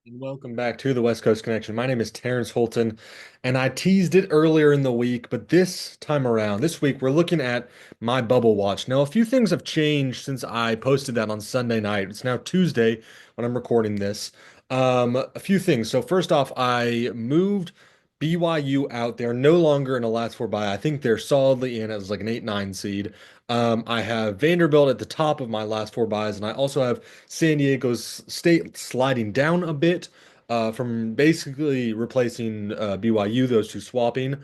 And welcome back to the West Coast Connection. My name is Terrence Holton, and I teased it earlier in the week, but this time around, this week, we're looking at my bubble watch. Now, a few things have changed since I posted that on Sunday night. It's now Tuesday when I'm recording this. A few things. So, first off, I moved BYU out. They're no longer in a last four bye. I think they're solidly in as like an 8-9 seed. I have Vanderbilt at the top of my last four buys, and I also have San Diego's State sliding down a bit from basically replacing BYU, those two swapping.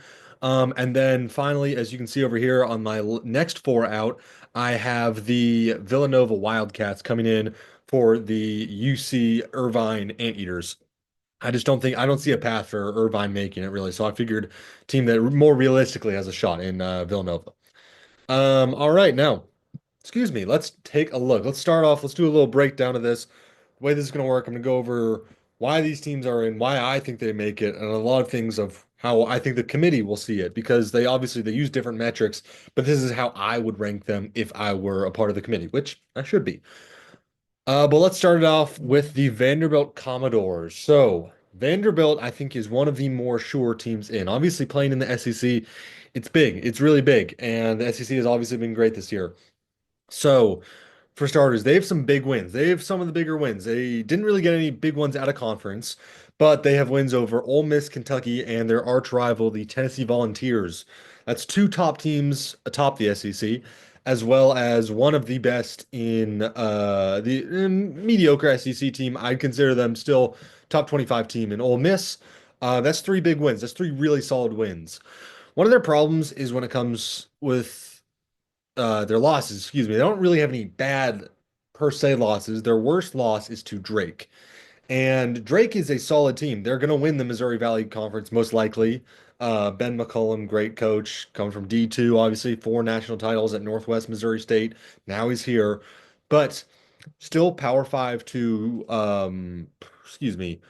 And then finally, as you can see over here on my next four out, I have the Villanova Wildcats coming in for the UC Irvine Anteaters. I don't see a path for Irvine making it really. So I figured team that more realistically has a shot in Villanova. All right, now. Excuse me, let's take a look. Let's start off, let's do a little breakdown of this. The way this is going to work, I'm going to go over why these teams are in, why I think they make it, and a lot of things of how I think the committee will see it because they use different metrics, but this is how I would rank them if I were a part of the committee, which I should be. But let's start it off with the Vanderbilt Commodores. So, Vanderbilt, I think, is one of the more sure teams in. Obviously, playing in the SEC, it's big. It's really big. And the SEC has obviously been great this year. So, for starters, they have some big wins. They have some of the bigger wins. They didn't really get any big ones out of conference, but they have wins over Ole Miss, Kentucky, and their arch rival, the Tennessee Volunteers. That's two top teams atop the SEC, as well as one of the best in the mediocre SEC team. I'd consider them still top 25 team in Ole Miss. That's three big wins. That's three really solid wins. One of their problems is when it comes with their losses, excuse me. They don't really have any bad per se losses. Their worst loss is to Drake. And Drake is a solid team. They're going to win the Missouri Valley Conference most likely. Ben McCullum, great coach, comes from D2, obviously, four national titles at Northwest Missouri State. Now he's here. But still Power Five to excuse me,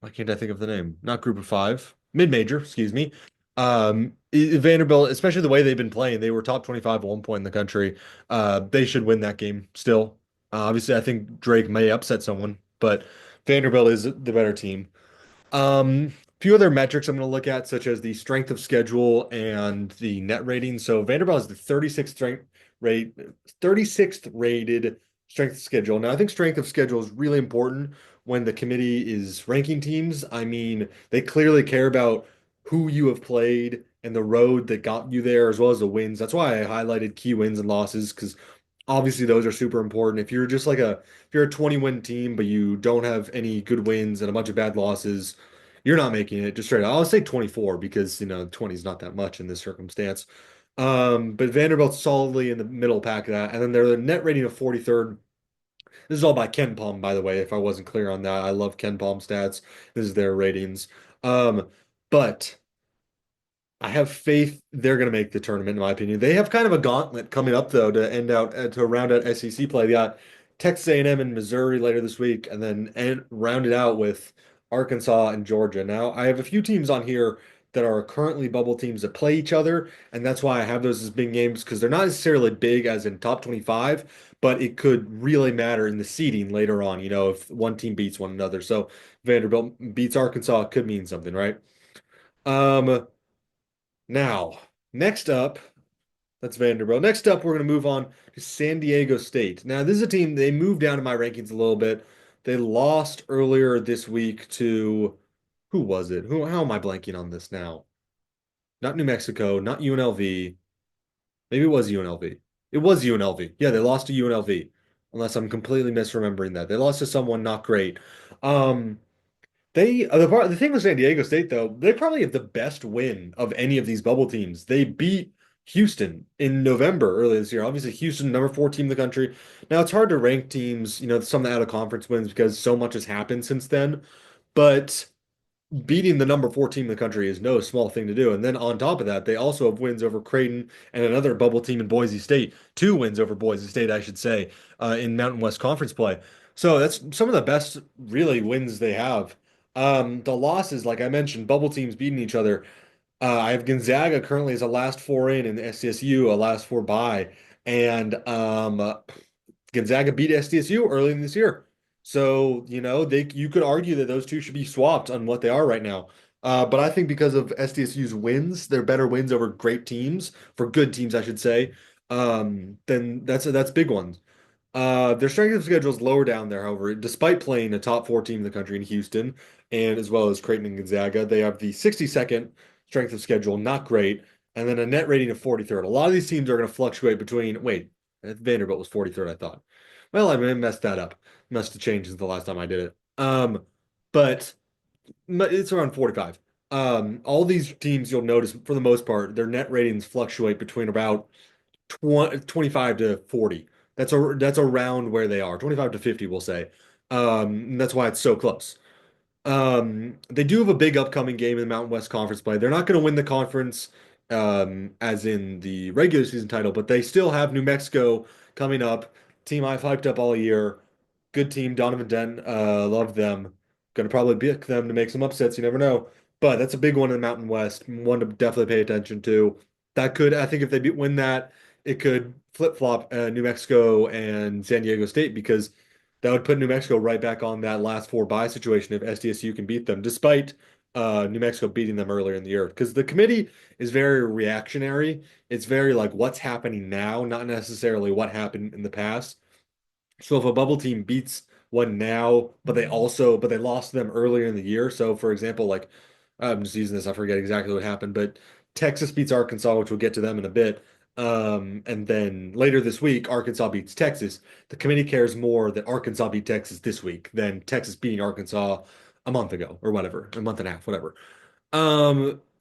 why can't I think of the name? Not Group of Five, mid-major, excuse me. Vanderbilt, especially the way they've been playing, they were top 25 at one point in the country. They should win that game still. Obviously, I think Drake may upset someone, but Vanderbilt is the better team. Few other metrics I'm going to look at, such as the strength of schedule and the net rating. So Vanderbilt is the 36th rated strength of schedule. Now, I think strength of schedule is really important when the committee is ranking teams. I mean, they clearly care about who you have played and the road that got you there, as well as the wins. That's why I highlighted key wins and losses, because obviously those are super important. If you're a 20 win team, but you don't have any good wins and a bunch of bad losses, you're not making it just straight. I'll say 24 because, 20 is not that much in this circumstance. But Vanderbilt's solidly in the middle pack of that. And then their net rating of 43rd. This is all by Ken Palm, by the way, if I wasn't clear on that. I love Ken Palm stats. This is their ratings. Um, but I have faith they're going to make the tournament, in my opinion. They have kind of a gauntlet coming up, though, to round out SEC play. They got Texas A&M and M and Missouri later this week, and then round it out with Arkansas and Georgia. Now, I have a few teams on here that are currently bubble teams that play each other, and that's why I have those as big games because they're not necessarily big as in top 25, but it could really matter in the seeding later on, if one team beats one another. So Vanderbilt beats Arkansas, it could mean something, right? Um, Now, next up, that's Vanderbilt. Next up, we're going to move on to San Diego State. Now, this is a team, they moved down in my rankings a little bit. They lost earlier this week to, who was it? How am I blanking on this now? Not New Mexico, not UNLV. Maybe it was UNLV. It was UNLV. Yeah, they lost to UNLV, unless I'm completely misremembering that. They lost to someone not great. Um, the thing with San Diego State though, they probably have the best win of any of these bubble teams. They beat Houston in November earlier this year. Obviously, Houston, number four team in the country. Now it's hard to rank teams, some of the out of conference wins because so much has happened since then. But beating the number four team in the country is no small thing to do. And then on top of that, they also have wins over Creighton and another bubble team in Boise State. Two wins over Boise State, I should say, in Mountain West Conference play. So that's some of the best really wins they have. The losses, like I mentioned, bubble teams beating each other. I have Gonzaga currently as a last four in, and SDSU a last four bye. And Gonzaga beat SDSU early in this year. So, you could argue that those two should be swapped on what they are right now. But I think because of SDSU's wins, their better wins over great teams, for good teams, I should say, then that's big ones. Their strength of schedule is lower down there, however, despite playing a top four team in the country in Houston, and as well as Creighton and Gonzaga, they have the 62nd strength of schedule, not great, and then a net rating of 43rd. A lot of these teams are going to fluctuate between, wait, Vanderbilt was 43rd, I thought. Well, I messed that up. Must have changed since the last time I did it. But it's around 45. All these teams, you'll notice for the most part, their net ratings fluctuate between about 25 to 40. That's around where they are. 25 to 50, we'll say. That's why it's so close. They do have a big upcoming game in the Mountain West Conference play. They're not going to win the conference, as in the regular season title, but they still have New Mexico coming up. Team I've hyped up all year. Good team. Donovan Dent, love them. Going to probably pick them to make some upsets. You never know. But that's a big one in the Mountain West. One to definitely pay attention to. That could, I think, if they win that, it could flip-flop New Mexico and San Diego State because that would put New Mexico right back on that last four bye situation if SDSU can beat them, despite New Mexico beating them earlier in the year. Because the committee is very reactionary. It's very like what's happening now, not necessarily what happened in the past. So if a bubble team beats one now, but they lost them earlier in the year. So for example, like I'm just using this, I forget exactly what happened, but Texas beats Arkansas, which we'll get to them in a bit. And then later this week, Arkansas beats Texas. The committee cares more that Arkansas beat Texas this week than Texas beating Arkansas a month ago or whatever, a month and a half, whatever.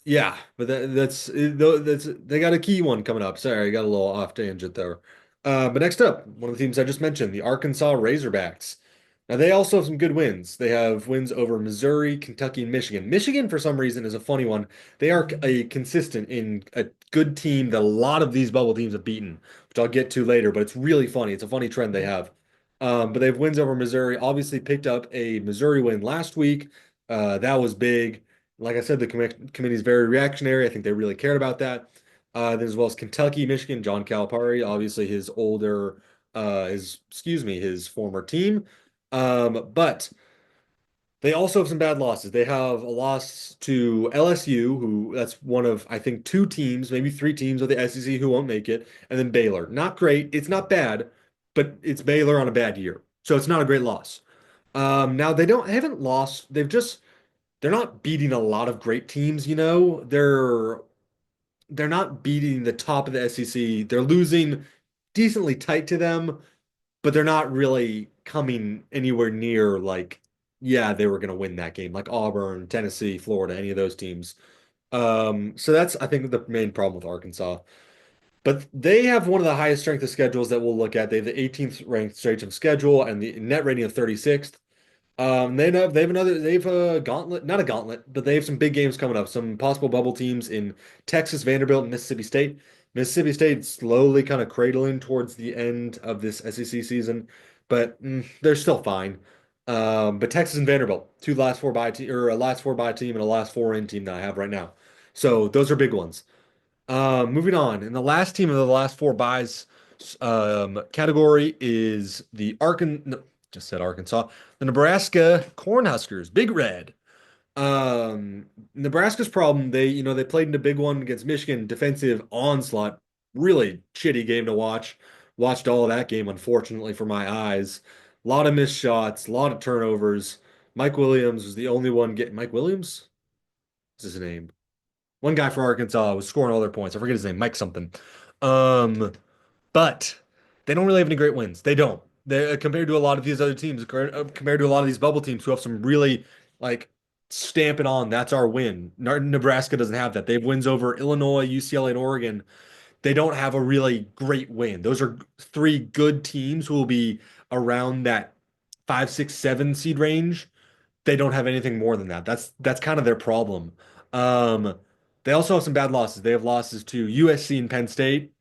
Yeah, but that's they got a key one coming up. Sorry, I got a little off tangent there. But next up, one of the teams I just mentioned, the Arkansas Razorbacks. Now they also have some good wins. They have wins over Missouri, Kentucky, and Michigan. Michigan, for some reason, is a funny one. They are a consistent in a good team that a lot of these bubble teams have beaten, which I'll get to later. But it's really funny. It's a funny trend they have. But they have wins over Missouri. Obviously, picked up a Missouri win last week. That was big. Like I said, the committee is very reactionary. I think they really cared about that. Then as well as Kentucky, Michigan, John Calipari, obviously his former team. But they also have some bad losses. They have a loss to LSU, who that's one of, I think, two teams, maybe three teams of the SEC who won't make it, and then Baylor. Not great. It's not bad, but it's Baylor on a bad year. So it's not a great loss. Now they haven't lost. They're not beating a lot of great teams, they're not beating the top of the SEC. They're losing decently tight to them, but they're not really coming anywhere near like, yeah, they were going to win that game, like Auburn, Tennessee, Florida, any of those teams. So that's, I think, the main problem with Arkansas. But they have one of the highest strength of schedules that we'll look at. They have the 18th ranked strength of schedule and the net rating of 36th. They have a gauntlet, not a gauntlet, but they have some big games coming up. Some possible bubble teams in Texas, Vanderbilt, and Mississippi State. Mississippi State slowly kind of cradling towards the end of this SEC season, but they're still fine. But Texas and Vanderbilt, two last four by team or a last four by team and a last four in team that I have right now. So those are big ones. Moving on, and the last team of the last four buys category is the no, just said Arkansas, the Nebraska Cornhuskers, Big Red. Nebraska's problem, they played in a big one against Michigan, defensive onslaught, really shitty game to watch. Watched all of that game, unfortunately, for my eyes. A lot of missed shots, a lot of turnovers. Mike Williams was the only one getting Mike Williams? What's his name? One guy for Arkansas was scoring all their points. I forget his name, Mike something. Um, but they don't really have any great wins. They don't. They compared to a lot of these other teams, compared to a lot of these bubble teams who have some really like stamp it on. That's our win. Nebraska doesn't have that. They have wins over Illinois, UCLA, and Oregon. They don't have a really great win. Those are three good teams who will be around that 5, 6, 7 seed range. They don't have anything more than that. That's kind of their problem. Um, they also have some bad losses. They have losses to USC and Penn State.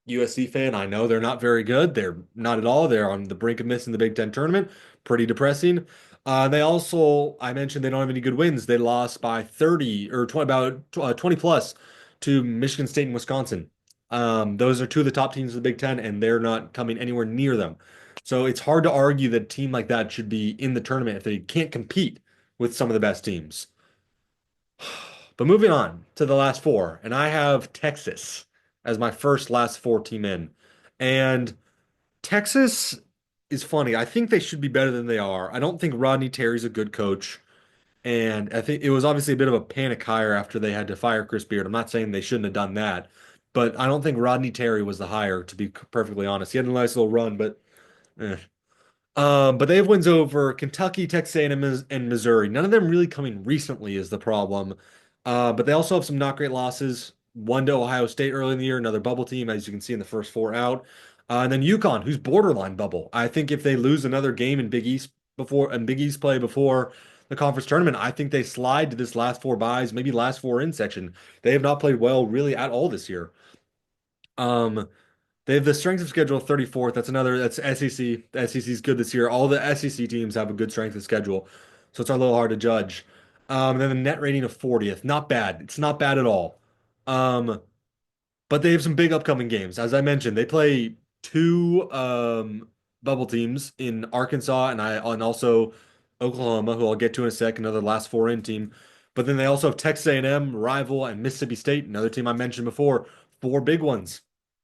USC fan, I know they're not very good. They're not at all. They're on the brink of missing the Big Ten tournament. Pretty depressing. I mentioned they don't have any good wins. They lost by 30 or 20, about 20 plus to Michigan State and Wisconsin. Those are two of the top teams of the Big Ten, and they're not coming anywhere near them. So it's hard to argue that a team like that should be in the tournament if they can't compete with some of the best teams. But moving on to the last four, and I have Texas as my first last four team in. And Texas is funny. I think they should be better than they are. I don't think Rodney Terry's a good coach. And I think it was obviously a bit of a panic hire after they had to fire Chris Beard. I'm not saying they shouldn't have done that, but I don't think Rodney Terry was the hire, to be perfectly honest. He had a nice little run, but eh. But they have wins over Kentucky, Texas A&M, and Missouri. None of them really coming recently is the problem. But they also have some not great losses. One to Ohio State early in the year, another bubble team, as you can see in the first four out. And then UConn, who's borderline bubble. I think if they lose another game in Big East play before the conference tournament, I think they slide to this last four buys, maybe last four in section. They have not played well really at all this year. Um, they have the strength of schedule 34th. That's SEC. The SEC is good this year. All the SEC teams have a good strength of schedule, so it's a little hard to judge. And then the net rating of 40th. Not bad. It's not bad at all. Um, but they have some big upcoming games. As I mentioned, they play two bubble teams in Arkansas and also Oklahoma, who I'll get to in a sec, another last four in team. But then they also have Texas A&M, rival, and Mississippi State, another team I mentioned before. Four big ones.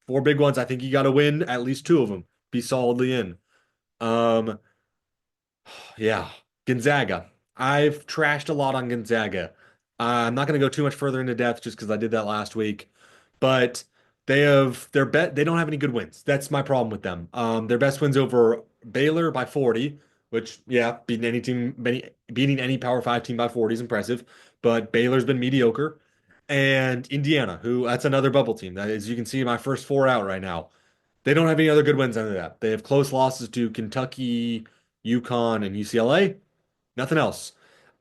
Four big ones. I think you got to win at least two of them. Be solidly in. Um, yeah, Gonzaga. I've trashed a lot on Gonzaga. I'm not going to go too much further into depth just because I did that last week, but they don't have any good wins. That's my problem with them. Their best wins over Baylor by 40, which yeah, beating any Power 5 team by 40 is impressive, but Baylor's been mediocre. And Indiana, who that's another bubble team. That as you can see, my first four out right now. They don't have any other good wins under that. They have close losses to Kentucky, UConn, and UCLA. Nothing else.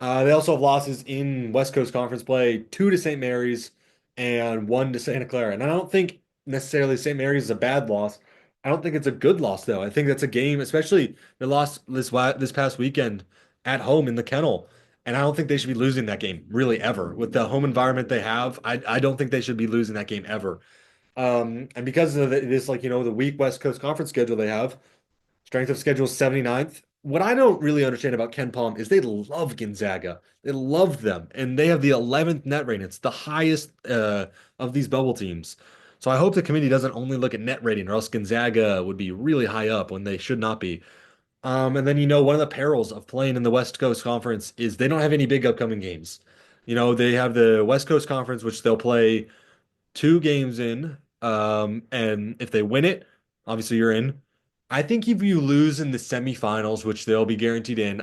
They also have losses in West Coast Conference play, two to St. Mary's and one to Santa Clara. And I don't think necessarily St. Mary's is a bad loss. I don't think it's a good loss though. I think that's a game, especially they lost this past weekend at home in the Kennel. And I don't think they should be losing that game really ever. With the home environment they have, I don't think they should be losing that game ever. And because of this, like, the weak West Coast Conference schedule they have, strength of schedule is 79th. What I don't really understand about Ken Palm is they love Gonzaga. They love them, and they have the 11th net rating. It's the highest of these bubble teams. So I hope the committee doesn't only look at net rating, or else Gonzaga would be really high up when they should not be. And then, one of the perils of playing in the West Coast Conference is they don't have any big upcoming games. They have the West Coast Conference, which they'll play two games in. And if they win it, obviously you're in. I think if you lose in the semifinals, which they'll be guaranteed in,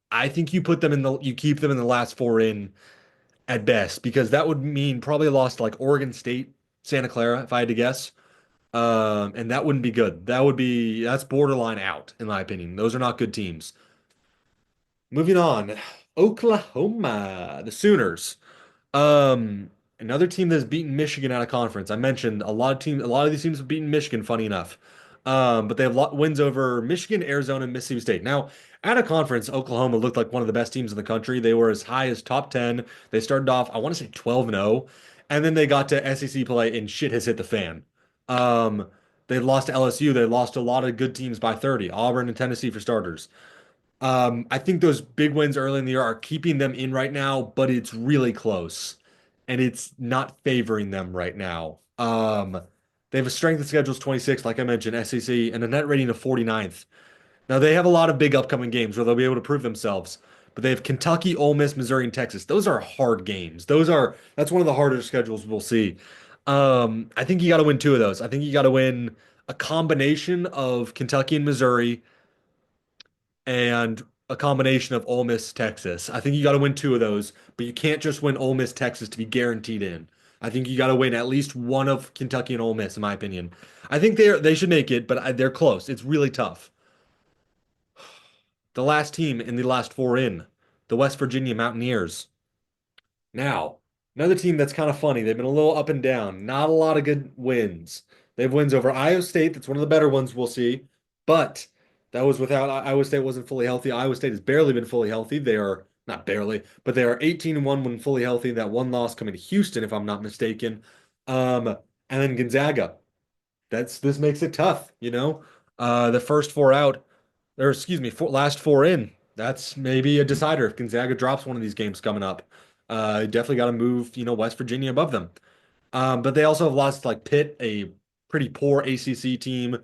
I think you keep them in the last four in at best, because that would mean probably a loss to like Oregon State, Santa Clara, if I had to guess. And that wouldn't be good. That's borderline out, in my opinion. Those are not good teams. Moving on, Oklahoma, the Sooners. Um, Another team that's beaten Michigan out of conference. I mentioned a lot of these teams have beaten Michigan, funny enough. But they have wins over Michigan, Arizona, and Mississippi State. Now, out of conference, Oklahoma looked like one of the best teams in the country. They were as high as top 10. They started off, I want to say 12-0, and then they got to SEC play and shit has hit the fan. Um, they lost to LSU. They lost to a lot of good teams by 30, Auburn and Tennessee for starters. I think those big wins early in the year are keeping them in right now, but it's really close, and it's not favoring them right now. They have a strength of schedules 26, like I mentioned, SEC, and a net rating of 49th. Now they have a lot of big upcoming games where they'll be able to prove themselves, but they have Kentucky, Ole Miss, Missouri, and Texas. Those are hard games. That's one of the harder schedules we'll see. I think you got to win two of those. I think you got to win a combination of Kentucky and Missouri and a combination of Ole Miss, Texas. I think you got to win two of those, but you can't just win Ole Miss, Texas to be guaranteed in. I think you got to win at least one of Kentucky and Ole Miss, in my opinion. I think they should make it, but they're close. It's really tough. The last team in the last four in, the West Virginia Mountaineers. Now, another team that's kind of funny. They've been a little up and down. Not a lot of good wins. They have wins over Iowa State. That's one of the better ones we'll see. But that was without Iowa State wasn't fully healthy. Iowa State has barely been fully healthy. They are not barely, but they are 18-1 when fully healthy. That one loss coming to Houston, if I'm not mistaken. And then Gonzaga. This makes it tough. The first four out, or excuse me, last four in. That's maybe a decider if Gonzaga drops one of these games coming up. Definitely got to move, West Virginia above them. But they also have lost like Pitt, a pretty poor ACC team.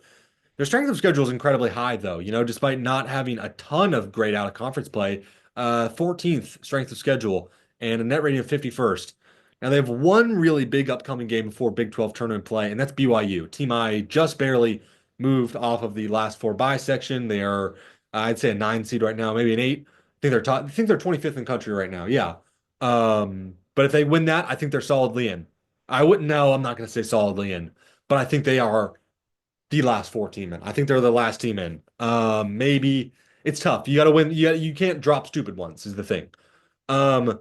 Their strength of schedule is incredibly high, though, despite not having a ton of great out of conference play. 14th strength of schedule and a net rating of 51st. Now they have one really big upcoming game before Big 12 tournament play, and that's BYU. Team I just barely moved off of the last four bye section. They are, I'd say, a nine seed right now, maybe an eight. I think they're 25th in the country right now. Yeah. But if they win that, I think they're solidly in. I wouldn't know. I'm not going to say solidly in, but I think they are the last four team in. I think they're the last team in. Maybe it's tough. You got to win. You can't drop stupid ones is the thing. Um,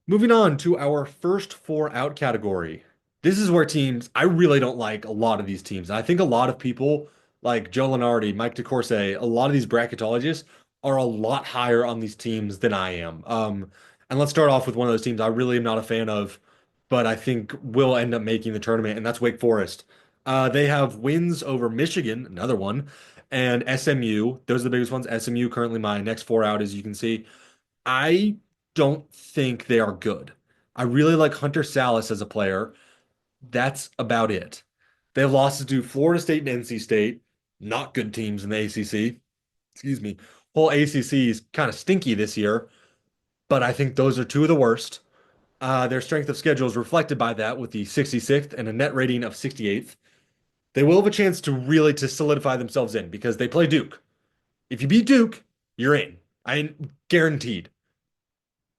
Moving on to our first four out category. This is where teams, I really don't like a lot of these teams. I think a lot of people like Joe Lenardi, Mike DeCourcy, a lot of these bracketologists are a lot higher on these teams than I am. And let's start off with one of those teams I really am not a fan of, but I think will end up making the tournament, and that's Wake Forest. They have wins over Michigan, another one, and SMU. Those are the biggest ones. SMU currently my next four out, as you can see. I don't think they are good. I really like Hunter Salas as a player. That's about it. They have losses to Florida State and NC State, not good teams in the ACC. Excuse me. Whole ACC is kind of stinky this year, but I think those are two of the worst. Their strength of schedule is reflected by that with the 66th and a net rating of 68th. They will have a chance to really to solidify themselves in because they play Duke. If you beat Duke, you're in. I guaranteed.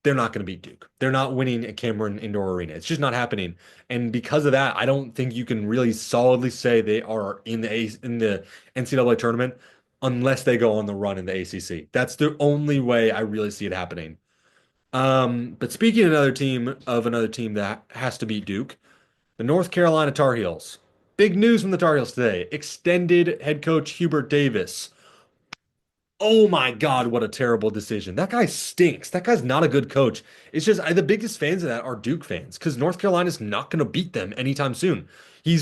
They're not going to beat Duke. They're not winning at Cameron Indoor Arena. It's just not happening. And because of that, I don't think you can really solidly say they are in the NCAA tournament unless they go on the run in the ACC. That's the only way I really see it happening. But speaking of another team that has to beat Duke, the North Carolina Tar Heels. Big news from the Tar Heels today. Extended head coach Hubert Davis. Oh my God, what a terrible decision. That guy stinks. That guy's not a good coach. It's just the biggest fans of that are Duke fans because North Carolina's not going to beat them anytime soon. He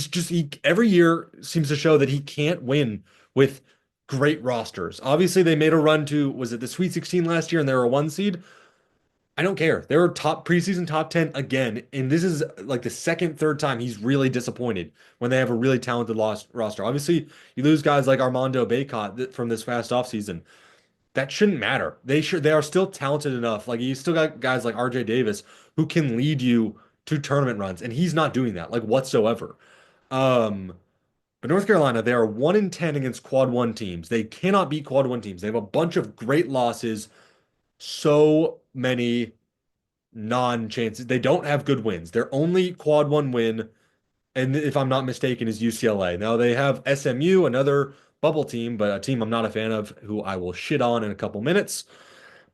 every year seems to show that he can't win with great rosters. Obviously, they made a run to, was it the Sweet 16 last year and they were a one seed? I don't care. They were top preseason top 10 again. And this is like the second, third time he's really disappointed when they have a really talented lost roster. Obviously, you lose guys like Armando Bacot from this past offseason. That shouldn't matter. They are still talented enough. Like you still got guys like RJ Davis who can lead you to tournament runs, and he's not doing that like whatsoever. Um, but North Carolina, they are 1-10 against quad one teams. They cannot beat quad one teams. They have a bunch of great losses, so many non-chances. They don't have good wins. Their only quad one win, and if I'm not mistaken, is UCLA. Now they have SMU, another bubble team, but a team I'm not a fan of, who I will shit on in a couple minutes.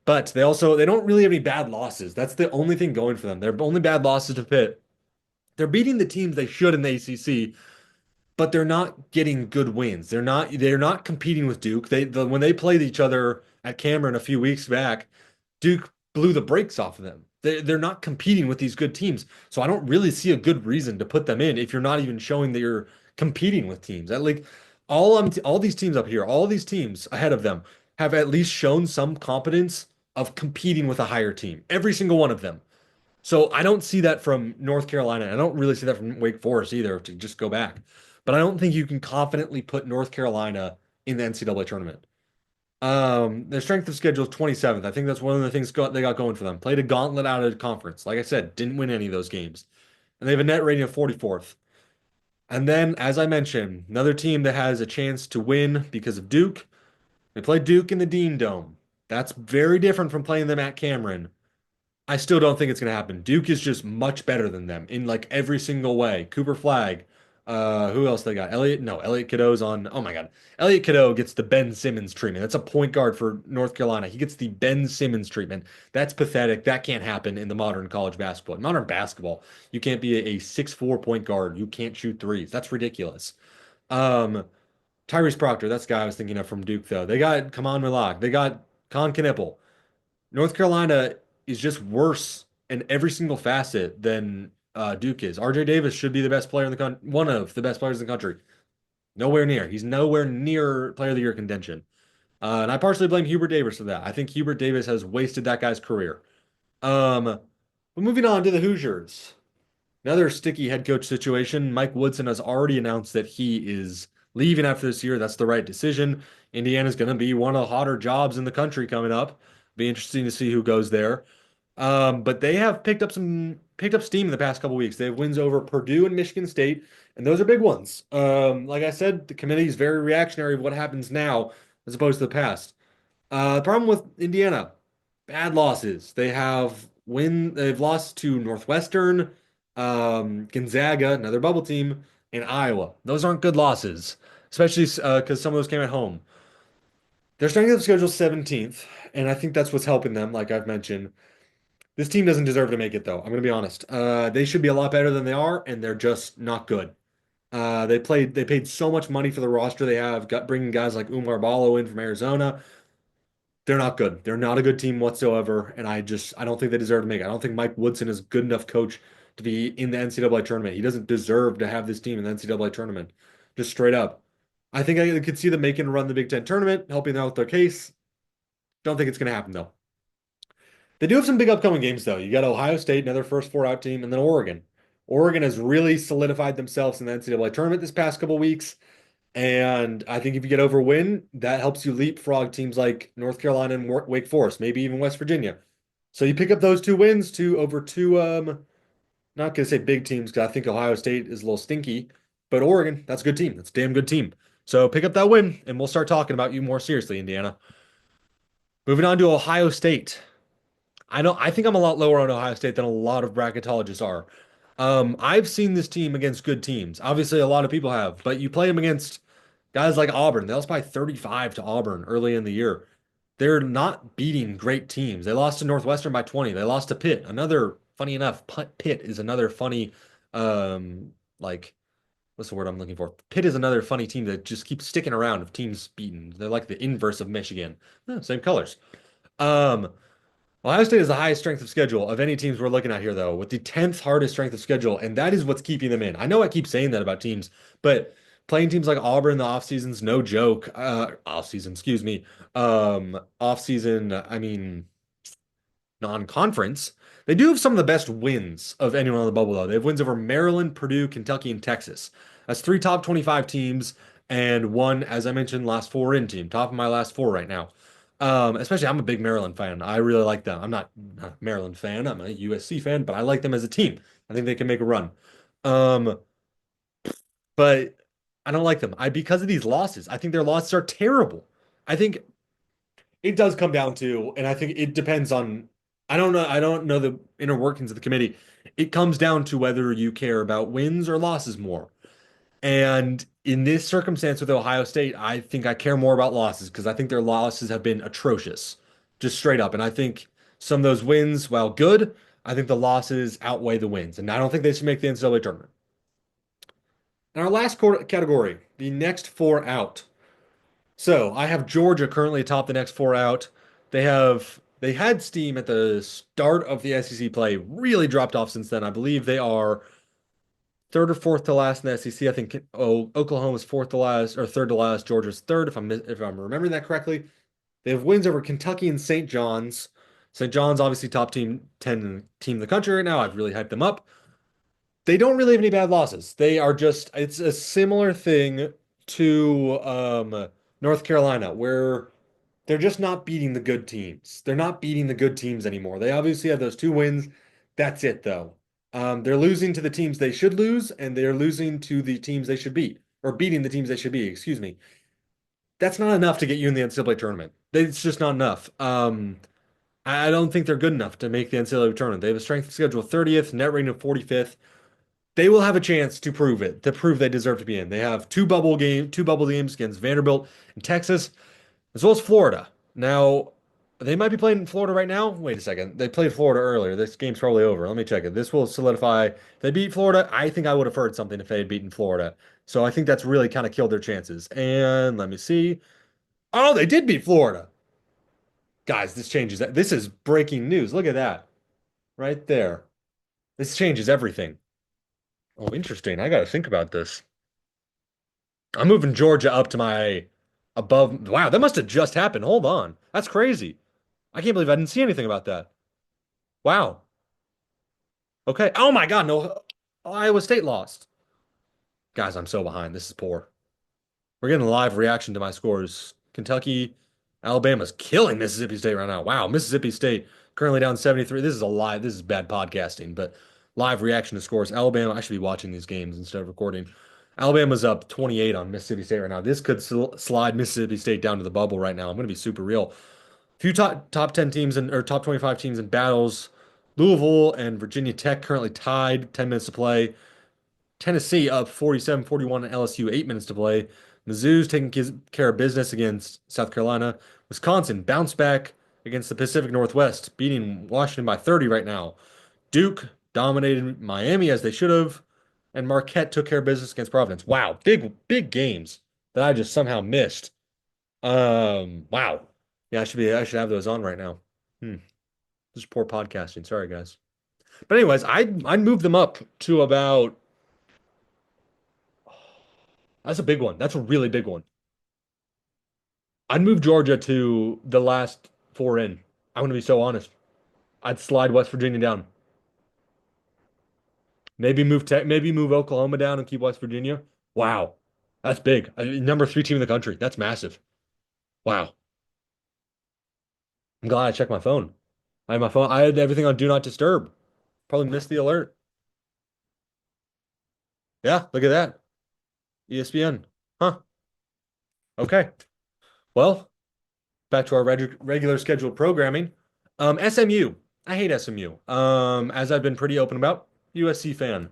But they don't really have any bad losses. That's the only thing going for them. Their only bad losses to Pitt. They're beating the teams they should in the ACC, but they're not getting good wins. They're not competing with Duke. When they played each other at Cameron a few weeks back, Duke blew the brakes off of them. They're not competing with these good teams. So I don't really see a good reason to put them in if you're not even showing that you're competing with teams. All these teams up here, all these teams ahead of them have at least shown some competence of competing with a higher team. Every single one of them. So I don't see that from North Carolina. I don't really see that from Wake Forest either, to just go back. But I don't think you can confidently put North Carolina in the NCAA tournament. Their strength of schedule is 27th. I think that's one of the things they got going for them. Played a gauntlet out of conference. Like I said, didn't win any of those games. And they have a net rating of 44th. And then, as I mentioned, another team that has a chance to win because of Duke. They played Duke in the Dean Dome. That's very different from playing them at Cameron. I still don't think it's going to happen. Duke is just much better than them in like every single way. Cooper Flag. Who else they got? Elliot Cadeau's on. Oh my God. Elliot Cadeau gets the Ben Simmons treatment. That's a point guard for North Carolina. He gets the Ben Simmons treatment. That's pathetic. That can't happen in the modern college basketball. In modern basketball, you can't be a 6'4" point guard. You can't shoot threes. That's ridiculous. Um, Tyrese Proctor, that's the guy I was thinking of from Duke, though. They got Kaman Milak. They got Con Knipple. North Carolina is just worse in every single facet than Duke is. RJ Davis should be the best player in the country, one of the best players in the country. Nowhere near. He's nowhere near Player of the Year contention. And I partially blame Hubert Davis for that. I think Hubert Davis has wasted that guy's career. Um, but moving on to the Hoosiers. Another sticky head coach situation. Mike Woodson has already announced that he is leaving after this year. That's the right decision. Indiana's going to be one of the hotter jobs in the country coming up. Be interesting to see who goes there. But they have picked up steam in the past couple weeks. They have wins over Purdue and Michigan State, and those are big ones. Like I said, the committee is very reactionary of what happens now as opposed to the past. The problem with Indiana, bad losses. They've lost to Northwestern, Gonzaga, another bubble team, and Iowa. Those aren't good losses, especially because some of those came at home. Their strength of schedule is 17th, and I think that's what's helping them, like I've mentioned. This team doesn't deserve to make it, though. I'm going to be honest. They should be a lot better than they are, and they're just not good. They paid so much money for the roster they have, got bringing guys like Umar Ballo in from Arizona. They're not good. They're not a good team whatsoever, and I don't think they deserve to make it. I don't think Mike Woodson is a good enough coach to be in the NCAA tournament. He doesn't deserve to have this team in the NCAA tournament. Just straight up. I think I could see them making a run the Big Ten tournament, helping out with their case. Don't think it's going to happen though. They do have some big upcoming games though. You got Ohio State, another first four out team, and then Oregon. Oregon has really solidified themselves in the NCAA tournament this past couple weeks. And I think if you get over a win, that helps you leapfrog teams like North Carolina and Wake Forest, maybe even West Virginia. So you pick up those two wins to over two, not gonna say big teams because I think Ohio State is a little stinky, but Oregon, that's a good team. That's a damn good team. So pick up that win, and we'll start talking about you more seriously, Indiana. Moving on to Ohio State. I think I'm a lot lower on Ohio State than a lot of bracketologists are. I've seen this team against good teams. Obviously, a lot of people have, but you play them against guys like Auburn. They lost by 35 to Auburn early in the year. They're not beating great teams. They lost to Northwestern by 20. They lost to Pitt. Another funny enough, Pitt is another funny, like what's the word I'm looking for? Pitt is another funny team that just keeps sticking around of teams beaten. They're like the inverse of Michigan. Same colors. Um, Ohio State is the highest strength of schedule of any teams we're looking at here, though, with the 10th hardest strength of schedule, and that is what's keeping them in. I know I keep saying that about teams, but playing teams like Auburn in the offseason's no joke. Offseason, excuse me. Offseason, I mean, non-conference. They do have some of the best wins of anyone on the bubble, though. They have wins over Maryland, Purdue, Kentucky, and Texas. That's three top 25 teams and one, as I mentioned, last four in team. Top of my last four right now. Especially, I'm a big Maryland fan. I really like them. I'm not a Maryland fan. I'm a USC fan, but I like them as a team. I think they can make a run. Um, but I don't like them. Because of these losses, I think their losses are terrible. I think it does come down to, and I think it depends on, I don't know the inner workings of the committee. It comes down to whether you care about wins or losses more. And in this circumstance with Ohio State, I think I care more about losses because I think their losses have been atrocious, just straight up. And I think some of those wins, while good, I think the losses outweigh the wins. And I don't think they should make the NCAA tournament. And our last category, the next four out. So I have Georgia currently atop the next four out. They had steam at the start of the SEC play, really dropped off since then. I believe they are third or fourth to last in the SEC. I think Oklahoma's fourth to last or third to last. Georgia's third, if I'm remembering that correctly. They have wins over Kentucky and St. John's. St. John's obviously top team 10 team in the country right now. I've really hyped them up. They don't really have any bad losses. It's a similar thing to North Carolina, where they're just not beating the good teams. They're not beating the good teams anymore. They obviously have those two wins. That's it, though. They're losing to the teams they should lose, and they're losing to the teams they should beat, or beating the teams they should beat, excuse me. That's not enough to get you in the NCAA tournament. It's just not enough. I don't think they're good enough to make the NCAA tournament. They have a strength of schedule 30th, net rating of 45th. They will have a chance to prove it, to prove they deserve to be in. They have two bubble games against Vanderbilt and Texas, as well as Florida. Now, they might be playing in Florida right now. Wait a second. They played Florida earlier. This game's probably over. Let me check it. This will solidify. If they beat Florida, I think I would have heard something if they had beaten Florida. So I think that's really kind of killed their chances. And let me see. Oh, they did beat Florida. Guys, this changes that. This is breaking news. Look at that right there. This changes everything. Oh, interesting. I got to think about this. I'm moving Georgia up to my above. Wow, that must have just happened. Hold on. That's crazy. I can't believe I didn't see anything about that. Wow. Okay. Oh my God, no. Iowa State lost. Guys, I'm so behind. This is poor. We're getting a live reaction to my scores. Kentucky, Alabama's killing Mississippi State right now. Wow, Mississippi State currently down 73. This is a live, this is bad podcasting, but live reaction to scores. Alabama, I should be watching these games instead of recording. Alabama's up 28 on Mississippi State right now. This could slide Mississippi State down to the bubble right now. I'm going to be super real. Few top 10 teams and or top 25 teams in battles. Louisville and Virginia Tech currently tied, 10 minutes to play. Tennessee up 47-41 at LSU, 8 minutes to play. Mizzou's taking care of business against South Carolina. Wisconsin bounced back against the Pacific Northwest, beating Washington by 30 right now. Duke dominated Miami as they should have, and Marquette took care of business against Providence. Wow, big games that I just somehow missed. Wow. Yeah, I should have those on right now. Hmm. This is poor podcasting. Sorry, guys. But anyways, I'd move them up to about. That's a big one. That's a really big one. I'd move Georgia to the last four in. I'm gonna be so honest. I'd slide West Virginia down. Maybe move Oklahoma down and keep West Virginia. Wow. That's big. Number three team in the country. That's massive. Wow. I'm glad I checked my phone. I had everything on Do Not Disturb. Probably missed the alert. Yeah, look at that. ESPN. Huh. Okay. Well, back to our regular scheduled programming. SMU. I hate SMU. As I've been pretty open about, USC fan,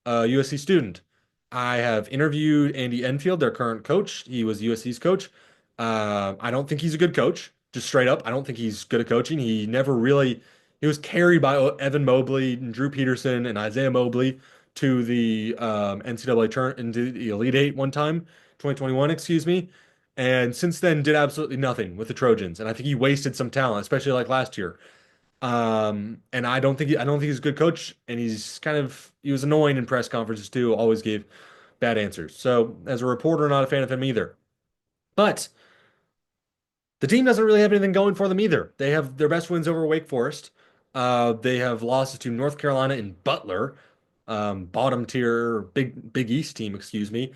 USC student. I have interviewed Andy Enfield, their current coach. He was USC's coach. I don't think he's a good coach. Just straight up, I don't think he's good at coaching. He never really. He was carried by Evan Mobley and Drew Peterson and Isaiah Mobley to the NCAA turn into the Elite Eight one time, 2021, excuse me. And since then did absolutely nothing with the Trojans. And I think he wasted some talent, especially like last year. And I don't think he's a good coach. And he was annoying in press conferences too. Always gave bad answers. So as a reporter, not a fan of him either. But the team doesn't really have anything going for them either. They have their best wins over Wake Forest. They have losses to North Carolina and Butler, bottom tier, Big East team, excuse me.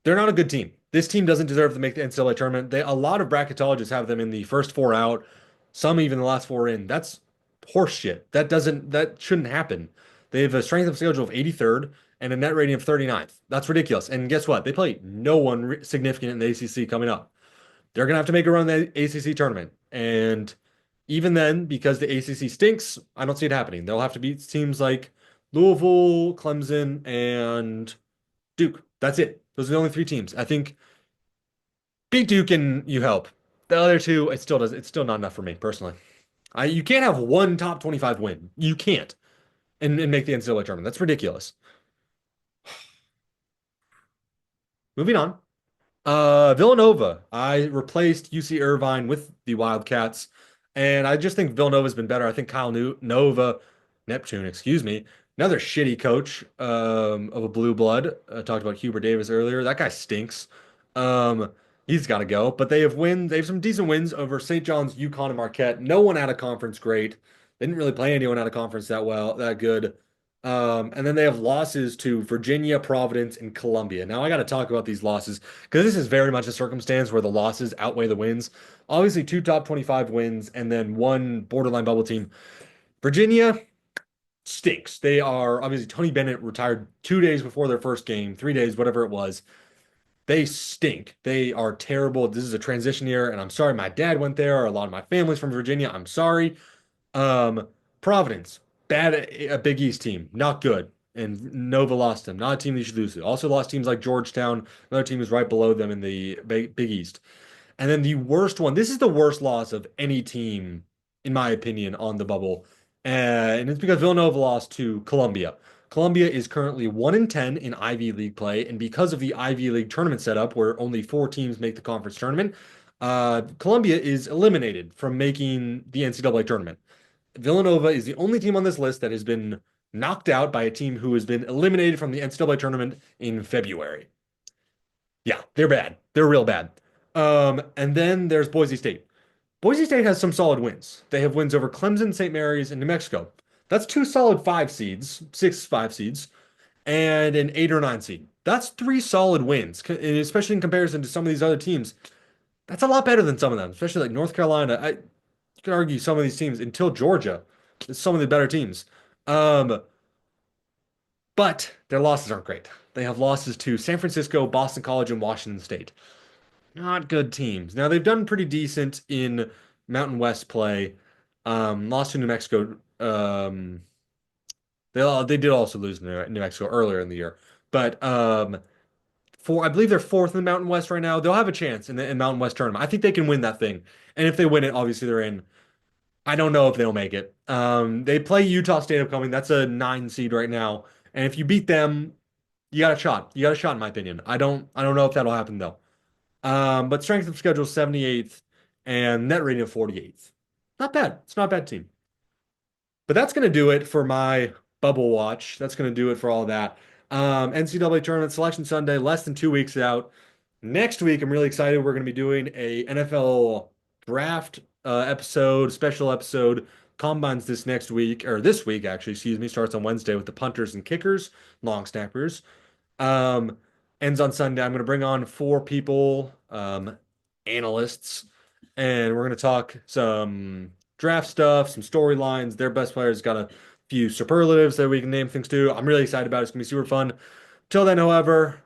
They're not a good team. This team doesn't deserve to make the NCAA tournament. A lot of bracketologists have them in the first four out, some even the last four in. That's horseshit. That shouldn't happen. They have a strength of schedule of 83rd and a net rating of 39th. That's ridiculous. And guess what? They play no one significant in the ACC coming up. They're gonna have to make a run in the ACC tournament. And even then, because the ACC stinks, I don't see it happening. They'll have to beat teams like Louisville, Clemson, and Duke. That's it. Those are the only three teams. I think beat Duke and you help. The other two, it's still not enough for me personally. You can't have one top 25 win. You can't and make the NCAA tournament. That's ridiculous. Moving on. Villanova. I replaced UC Irvine with the Wildcats, and I just think Villanova's been better. I think Nova, Neptune, excuse me, another shitty coach of a blue blood. Talked about Hubert Davis earlier. That guy stinks. Um, he's got to go. But They have some decent wins over St. John's, UConn, and Marquette. No one out of conference great. They didn't really play anyone out of conference that good. And then they have losses to Virginia, Providence, and Columbia. Now I got to talk about these losses because this is very much a circumstance where the losses outweigh the wins. Obviously, two top 25 wins and then one borderline bubble team. Virginia stinks. They are obviously Tony Bennett retired 2 days before their first game, 3 days, whatever it was. They stink. They are terrible. This is a transition year, and I'm sorry my dad went there. A lot of my family's from Virginia. I'm sorry. Um, Providence, bad a Big East team, not good. And Nova lost them, not a team that you should lose to. Also lost teams like Georgetown, another team who's right below them in the Big East. And then the worst one, this is the worst loss of any team, in my opinion, on the bubble. And it's because Villanova lost to Columbia. Columbia is currently 1-10 in Ivy League play, and because of the Ivy League tournament setup, where only four teams make the conference tournament, Columbia is eliminated from making the NCAA tournament. Villanova is the only team on this list that has been knocked out by a team who has been eliminated from the NCAA tournament in February. Yeah, they're bad. They're real bad. And then there's Boise State. Boise State has some solid wins. They have wins over Clemson, St. Mary's, and New Mexico. That's two solid five seeds, six five seeds, and an eight or nine seed. That's three solid wins, especially in comparison to some of these other teams. That's a lot better than some of them, especially like North Carolina. You can argue some of these teams until Georgia is some of the better teams. Um, but their losses aren't great. They have losses to San Francisco, Boston College, and Washington State. Not good teams. Now they've done pretty decent in Mountain West play. Lost to New Mexico. They did also lose to New Mexico earlier in the year, but I believe they're fourth in the Mountain West right now. They'll have a chance in the Mountain West tournament. I think they can win that thing, and if they win it, obviously they're in. I don't know if they'll make it. They play Utah State upcoming. That's a nine seed right now, and if you beat them, you got a shot. You got a shot, in my opinion. I don't know if that'll happen though. But strength of schedule 78th and net rating of 48th. Not bad. It's not a bad team. But that's going to do it for my bubble watch. That's going to do it for all that. NCAA tournament selection Sunday, less than 2 weeks out. Next week, I'm really excited. We're going to be doing a NFL draft episode, special episode. Combines this next week, or this week, actually, excuse me, starts on Wednesday with the punters and kickers, long snappers. Um, Ends on Sunday. I'm going to bring on four people, analysts, and we're going to talk some draft stuff, some storylines. Their best players got a few superlatives that we can name things to. I'm really excited about it. It's going to be super fun. Till then, however,